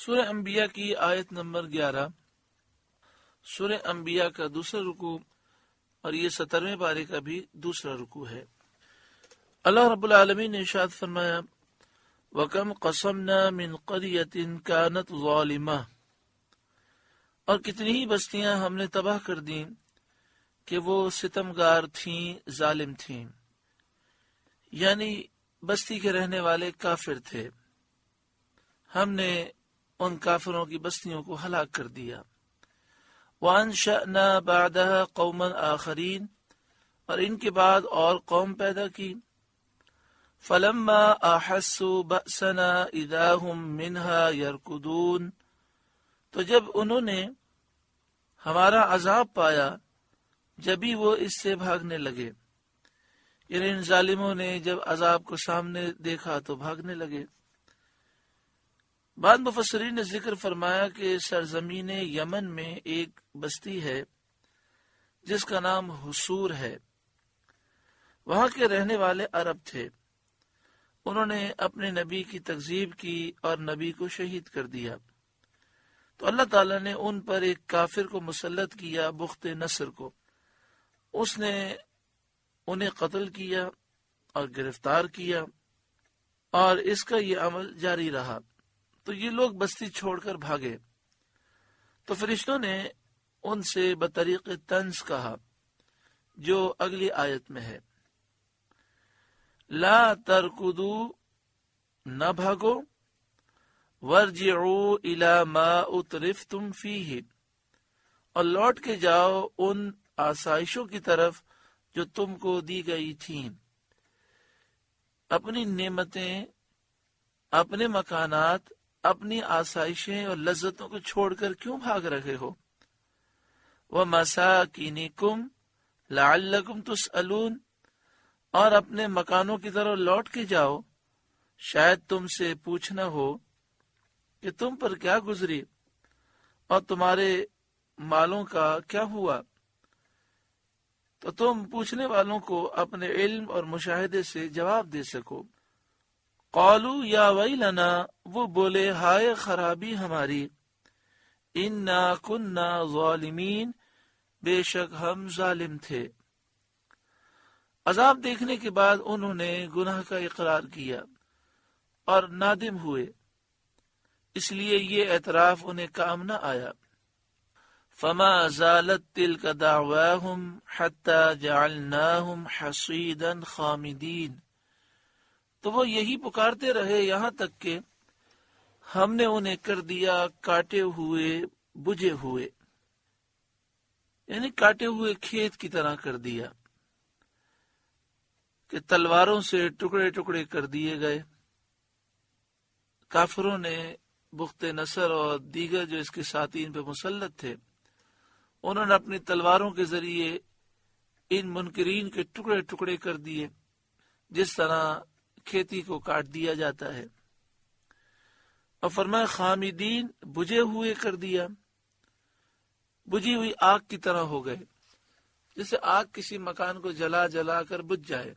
سورہ انبیاء کی آیت نمبر 11، سورہ انبیاء کا دوسرا رکوع اور یہ 17ویں پارے کا بھی دوسرا رکوع ہے۔ اللہ رب العالمین نے ارشاد فرمایا وَكَمْ قَصَمْنَا مِنْ قَرْيَةٍ كَانَتْ ظَالِمَةً، اور کتنی ہی بستیاں ہم نے تباہ کر دیں کہ وہ ستمگار تھیں، ظالم تھیں، یعنی بستی کے رہنے والے کافر تھے، ہم نے ان کافروں کی بستیوں کو ہلاک کر دیا۔ وَأَنشَأْنَا بَعْدَهَا قَوْمًا آخَرِينَ، اور ان کے بعد اور قوم پیدا کی۔ فَلَمَّا أَحَسُّوا بَأْسَنَا إِذَا هُمْ مِنْهَا يَرْكُضُونَ، تو جب انہوں نے ہمارا عذاب پایا جبھی وہ اس سے بھاگنے لگے، یعنی ان ظالموں نے جب عذاب کو سامنے دیکھا تو بھاگنے لگے۔ بعض مفسرین نے ذکر فرمایا کہ سرزمین یمن میں ایک بستی ہے جس کا نام حصور ہے، وہاں کے رہنے والے عرب تھے، انہوں نے اپنے نبی کی تکذیب کی اور نبی کو شہید کر دیا، تو اللہ تعالیٰ نے ان پر ایک کافر کو مسلط کیا، بخت نصر کو، اس نے انہیں قتل کیا اور گرفتار کیا، اور اس کا یہ عمل جاری رہا، تو یہ لوگ بستی چھوڑ کر بھاگے، تو فرشتوں نے ان سے بطریق طنز کہا جو اگلی آیت میں ہے، لا ترکدو، نہ بھاگو، وارجعوا الی ما اترفتم فیہ، اور لوٹ کے جاؤ ان آسائشوں کی طرف جو تم کو دی گئی تھیں، اپنی نعمتیں، اپنے مکانات، اپنی آسائشیں اور لذتوں کو چھوڑ کر کیوں بھاگ رہے ہو؟ وَمَسَاكِنِكُمْ لَعَلَّكُمْ تُسْأَلُونَ، اور اپنے مکانوں کی طرف لوٹ کے جاؤ، شاید تم سے پوچھنا ہو کہ تم پر کیا گزری اور تمہارے مالوں کا کیا ہوا، تو تم پوچھنے والوں کو اپنے علم اور مشاہدے سے جواب دے سکو۔ قالوا یا ویلنا، وہ بولے ہائے خرابی ہماری، انا کنا ظالمین، بے شک ہم ظالم تھے۔ عذاب دیکھنے کے بعد انہوں نے گناہ کا اقرار کیا اور نادم ہوئے، اس لیے یہ اعتراف انہیں کام نہ آیا۔ فما زالت تلک دعواہم حتی جعلناہم حصیدا خامدین، تو وہ یہی پکارتے رہے یہاں تک کہ ہم نے انہیں کر دیا کاٹے ہوئے، بجھے ہوئے، یعنی کاٹے ہوئے کھیت کی طرح کر دیا، کہ تلواروں سے ٹکڑے ٹکڑے کر دیے گئے۔ کافروں نے بخت نصر اور دیگر جو اس کے ساتھین پہ مسلط تھے، انہوں نے اپنی تلواروں کے ذریعے ان منکرین کے ٹکڑے ٹکڑے کر دیے، جس طرح کھیتی کو کاٹ دیا جاتا ہے۔ اور فرمایا خامدین، بجھے ہوئے کر دیا، بجھی ہوئی آگ کی طرح ہو گئے، جیسے آگ کسی مکان کو جلا جلا کر بجھ جائے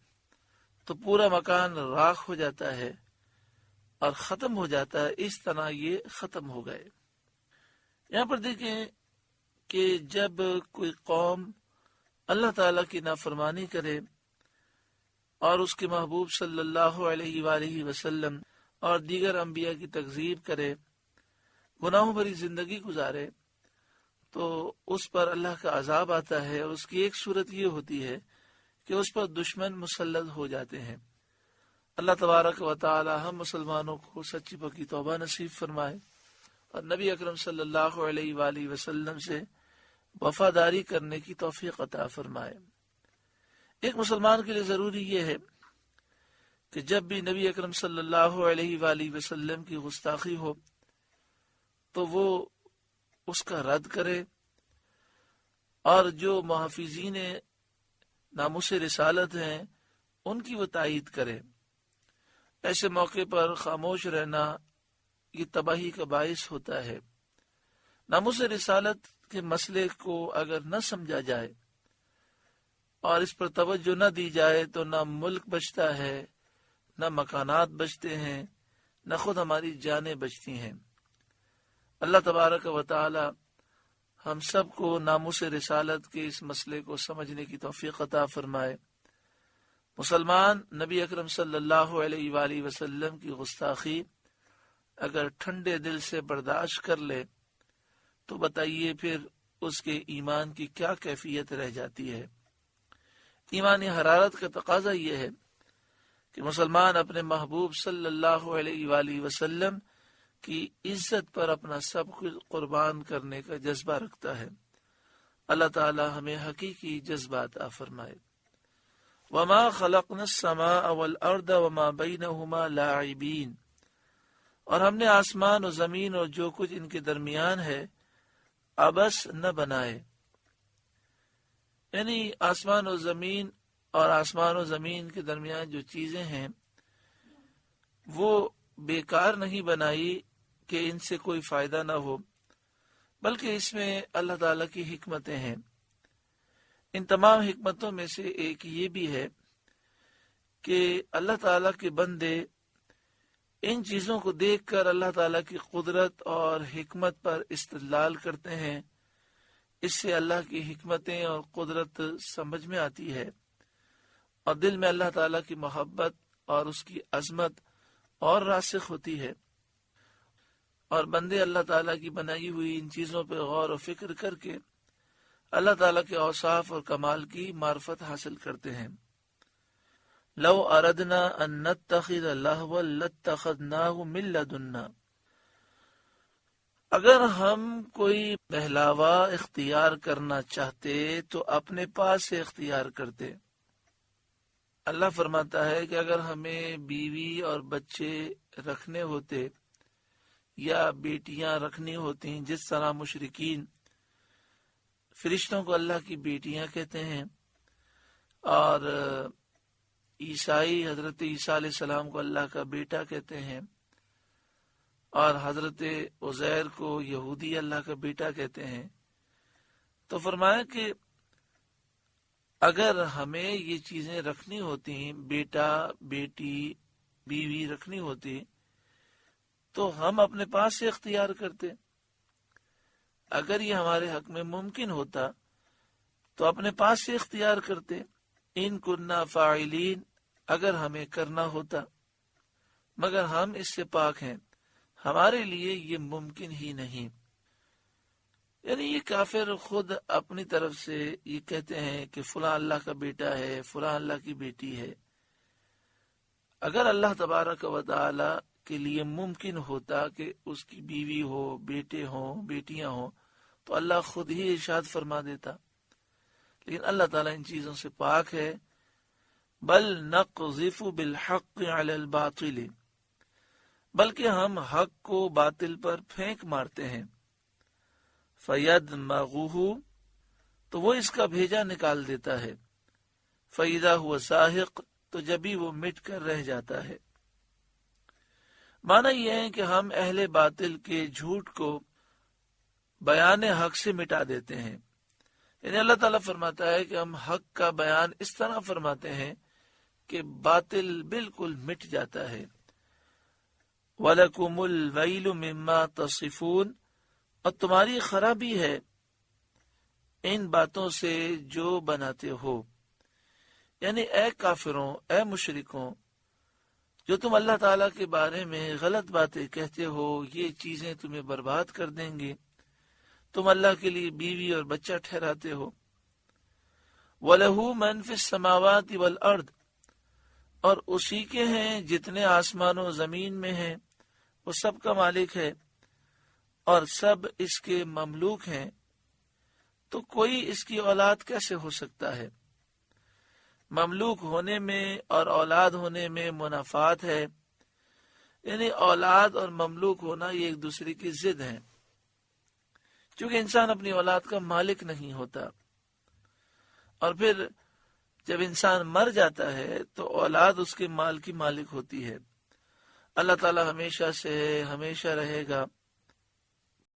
تو پورا مکان راکھ ہو جاتا ہے اور ختم ہو جاتا ہے، اس طرح یہ ختم ہو گئے۔ یہاں پر دیکھیں کہ جب کوئی قوم اللہ تعالیٰ کی نافرمانی کرے اور اس کے محبوب صلی اللہ علیہ وآلہ وسلم اور دیگر انبیاء کی تکذیب کرے، گناہوں بھری زندگی گزارے، تو اس پر اللہ کا عذاب آتا ہے، اور اس کی ایک صورت یہ ہوتی ہے کہ اس پر دشمن مسلط ہو جاتے ہیں۔ اللہ تبارک و تعالی ہم مسلمانوں کو سچی پکی توبہ نصیب فرمائے اور نبی اکرم صلی اللہ علیہ وآلہ وسلم سے وفاداری کرنے کی توفیق عطا فرمائے۔ ایک مسلمان کے لیے ضروری یہ ہے کہ جب بھی نبی اکرم صلی اللہ علیہ وآلہ وسلم کی گستاخی ہو تو وہ اس کا رد کرے، اور جو محافظین ناموس رسالت ہیں ان کی وہ تائید کرے۔ ایسے موقع پر خاموش رہنا یہ تباہی کا باعث ہوتا ہے۔ ناموس رسالت کے مسئلے کو اگر نہ سمجھا جائے اور اس پر توجہ نہ دی جائے تو نہ ملک بچتا ہے، نہ مکانات بچتے ہیں، نہ خود ہماری جانیں بچتی ہیں۔ اللہ تبارک و تعالی ہم سب کو ناموس رسالت کے اس مسئلے کو سمجھنے کی توفیق عطا فرمائے۔ مسلمان نبی اکرم صلی اللہ علیہ وآلہ وسلم کی گستاخی اگر ٹھنڈے دل سے برداشت کر لے تو بتائیے پھر اس کے ایمان کی کیا کیفیت رہ جاتی ہے۔ ایمانی حرارت کا تقاضا یہ ہے کہ مسلمان اپنے محبوب صلی اللہ علیہ وآلہ وسلم کی عزت پر اپنا سب کچھ قربان کرنے کا جذبہ رکھتا ہے۔ اللہ تعالی ہمیں حقیقی جذبہ عطا فرمائے۔ وما خلقنا السماء والارض وما بینہما لاعبین، اور ہم نے آسمان و زمین اور جو کچھ ان کے درمیان ہے عبث نہ بنائے، یعنی آسمان و زمین اور آسمان و زمین کے درمیان جو چیزیں ہیں وہ بیکار نہیں بنائی کہ ان سے کوئی فائدہ نہ ہو، بلکہ اس میں اللہ تعالیٰ کی حکمتیں ہیں۔ ان تمام حکمتوں میں سے ایک یہ بھی ہے کہ اللہ تعالیٰ کے بندے ان چیزوں کو دیکھ کر اللہ تعالیٰ کی قدرت اور حکمت پر استدلال کرتے ہیں، اس سے اللہ کی حکمتیں اور قدرت سمجھ میں آتی ہے اور دل میں اللہ تعالیٰ کی محبت اور اس کی عظمت اور راسخ ہوتی ہے، اور بندے اللہ تعالیٰ کی بنائی ہوئی ان چیزوں پہ غور و فکر کر کے اللہ تعالیٰ کے اوصاف اور کمال کی معرفت حاصل کرتے ہیں۔ لو اردنا ان نتخذ لہوا لاتخذناہ من لدنا، اگر ہم کوئی بہلاوا اختیار کرنا چاہتے تو اپنے پاس سے اختیار کرتے۔ اللہ فرماتا ہے کہ اگر ہمیں بیوی اور بچے رکھنے ہوتے یا بیٹیاں رکھنی ہوتی، جس طرح مشرکین فرشتوں کو اللہ کی بیٹیاں کہتے ہیں اور عیسائی حضرت عیسیٰ علیہ السلام کو اللہ کا بیٹا کہتے ہیں، اور حضرت عزیر کو یہودی اللہ کا بیٹا کہتے ہیں، تو فرمایا کہ اگر ہمیں یہ چیزیں رکھنی ہوتی، بیٹا بیٹی بیوی رکھنی ہوتی، تو ہم اپنے پاس سے اختیار کرتے۔ اگر یہ ہمارے حق میں ممکن ہوتا تو اپنے پاس سے اختیار کرتے، ان کننا فاعلین، اگر ہمیں کرنا ہوتا، مگر ہم اس سے پاک ہیں، ہمارے لیے یہ ممکن ہی نہیں۔ یعنی یہ کافر خود اپنی طرف سے یہ کہتے ہیں کہ فلاں اللہ کا بیٹا ہے، فلاں اللہ کی بیٹی ہے۔ اگر اللہ تبارک و تعالی کے لیے ممکن ہوتا کہ اس کی بیوی ہو، بیٹے ہوں، بیٹیاں ہوں، تو اللہ خود ہی ارشاد فرما دیتا، لیکن اللہ تعالیٰ ان چیزوں سے پاک ہے۔ بل نقذف بالحق علی الباطل، بلکہ ہم حق کو باطل پر پھینک مارتے ہیں۔ فیدمغہ، تو وہ اس کا بھیجا نکال دیتا ہے۔ فاذا هو زاہق، تو جبھی وہ مٹ کر رہ جاتا ہے۔ معنی یہ ہے کہ ہم اہل باطل کے جھوٹ کو بیان حق سے مٹا دیتے ہیں۔ یعنی اللہ تعالیٰ فرماتا ہے کہ ہم حق کا بیان اس طرح فرماتے ہیں کہ باطل بالکل مٹ جاتا ہے۔ وَلَكُمُ الْوَيْلُ مِمَّا تَصِفُونَ، اور تمہاری خرابی ہے ان باتوں سے جو بناتے ہو۔ یعنی اے کافروں، اے مشرکوں، جو تم اللہ تعالیٰ کے بارے میں غلط باتیں کہتے ہو، یہ چیزیں تمہیں برباد کر دیں گے۔ تم اللہ کے لیے بیوی اور بچہ ٹھہراتے ہو۔ وَلَهُ مَنْ فِي السَّمَاوَاتِ وَالْأَرْضِ، اور اسی کے ہیں جتنے آسمان و زمین میں ہیں، وہ سب کا مالک ہے اور سب اس کے مملوک ہیں، تو کوئی اس کی اولاد کیسے ہو سکتا ہے؟ مملوک ہونے میں اور اولاد ہونے میں منافات ہے، یعنی اولاد اور مملوک ہونا یہ ایک دوسرے کی ضد ہیں، چونکہ انسان اپنی اولاد کا مالک نہیں ہوتا، اور پھر جب انسان مر جاتا ہے تو اولاد اس کے مال کی مالک ہوتی ہے۔ اللہ تعالی ہمیشہ سے ہے، ہمیشہ رہے گا،